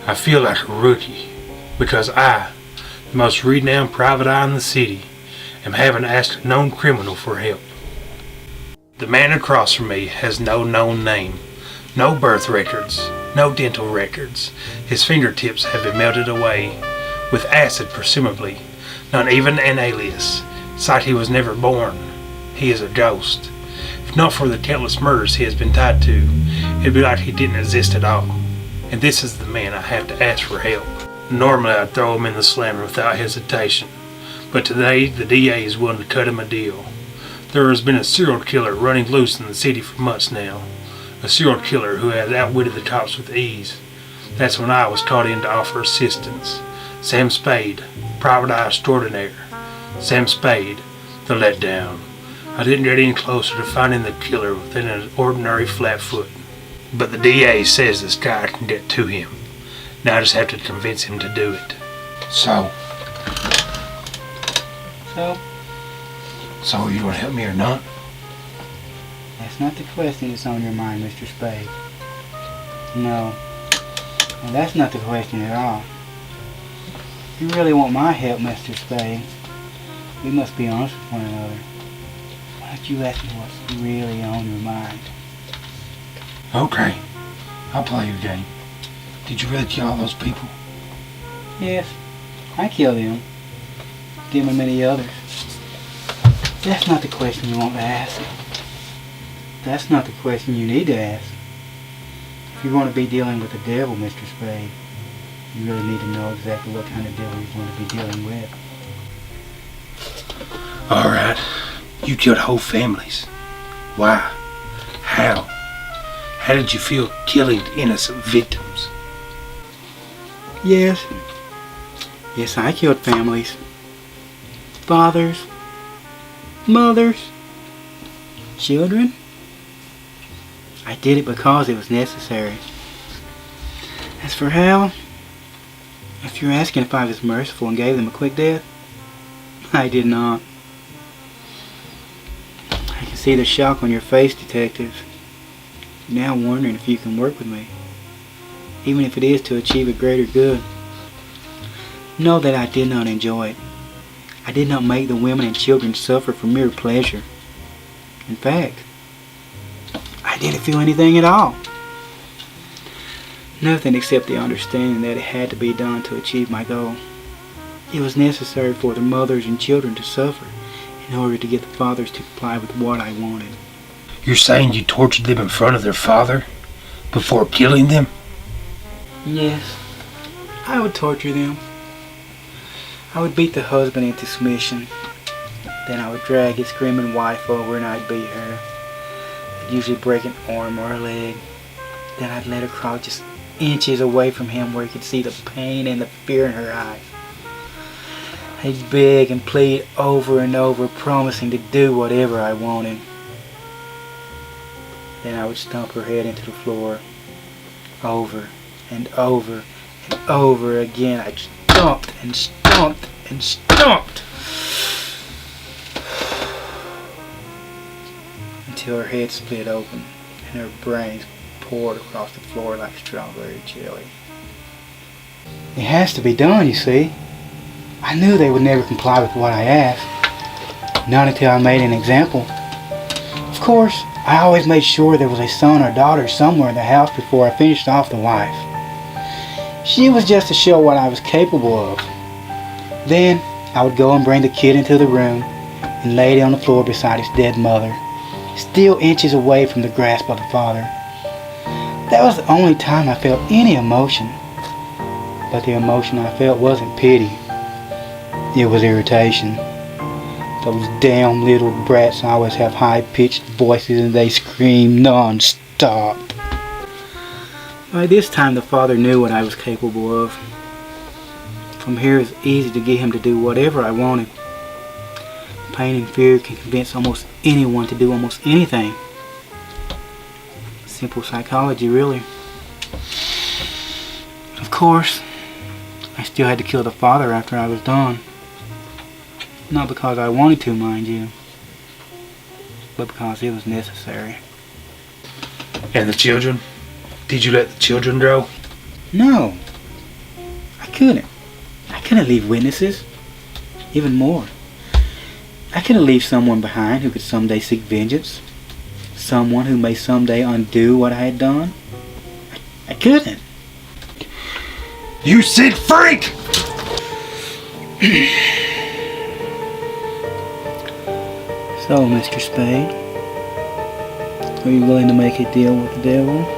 I feel like a rookie because I, the most renowned private eye in the city, am having to ask a known criminal for help. The man across from me has no known name, no birth records, no dental records. His fingertips have been melted away, with acid presumably, not even an alias. It's like he was never born. He is a ghost. If not for the countless murders he has been tied to, it'd be like he didn't exist at all. And this is the man I have to ask for help. Normally I'd throw him in the slammer without hesitation, but today the DA is willing to cut him a deal. There has been a serial killer running loose in the city for months now. A serial killer who has outwitted the cops with ease. That's when I was called in to offer assistance. Sam Spade, private eye extraordinaire. Sam Spade, the letdown. I didn't get any closer to finding the killer than an ordinary flatfoot. But the DA says this guy can get to him. Now I just have to convince him to do it. So, are you going to help me or not? That's not the question that's on your mind, Mr. Spade. No, that's not the question at all. If you really want my help, Mr. Spade, we must be honest with one another. Why don't you ask me what's really on your mind? Okay, I'll play your game. Did you really kill all those people? Yes, I killed them. Them and many others. That's not the question you want to ask. That's not the question you need to ask. If you're going to be dealing with the devil, Mr. Spade, you really need to know exactly what kind of devil you're going to be dealing with. Alright, you killed whole families. Why? How? How did you feel killing innocent victims? Yes, I killed families. Fathers, mothers, children. I did it because it was necessary. As for how, if you're asking if I was merciful and gave them a quick death, I did not. I can see the shock on your face, detective. You're now wondering if you can work with me, even if it is to achieve a greater good. Know that I did not enjoy it. I did not make the women and children suffer for mere pleasure. In fact, I didn't feel anything at all. Nothing except the understanding that it had to be done to achieve my goal. It was necessary for the mothers and children to suffer in order to get the fathers to comply with what I wanted. You're saying you tortured them in front of their father before killing them? Yes, I would torture them. I would beat the husband into submission. Then I would drag his screaming wife over and I'd beat her. I'd usually break an arm or a leg. Then I'd let her crawl just inches away from him where he could see the pain and the fear in her eyes. I'd beg and plead over and over, promising to do whatever I wanted. Then I would stomp her head into the floor. Over and over and over again. I stomped and stomped and stomped until her head split open and her brains poured across the floor like strawberry jelly. It has to be done, you see. I knew they would never comply with what I asked. Not until I made an example. Of course, I always made sure there was a son or daughter somewhere in the house before I finished off the wife. She was just to show what I was capable of. Then I would go and bring the kid into the room and lay it on the floor beside its dead mother, still inches away from the grasp of the father. That was the only time I felt any emotion. But the emotion I felt wasn't pity. It was irritation. Those damn little brats always have high-pitched voices and they scream non-stop. By this time the father knew what I was capable of. From here it was easy to get him to do whatever I wanted. Pain and fear can convince almost anyone to do almost anything. Simple psychology, really. Of course, I still had to kill the father after I was done. Not because I wanted to, mind you, but because it was necessary. And the children? Did you let the children go? No, I couldn't. I couldn't leave witnesses. Even more, I couldn't leave someone behind who could someday seek vengeance. Someone who may someday undo what I had done. I couldn't. You said freak! So, Mr. Spade, are you willing to make a deal with the devil?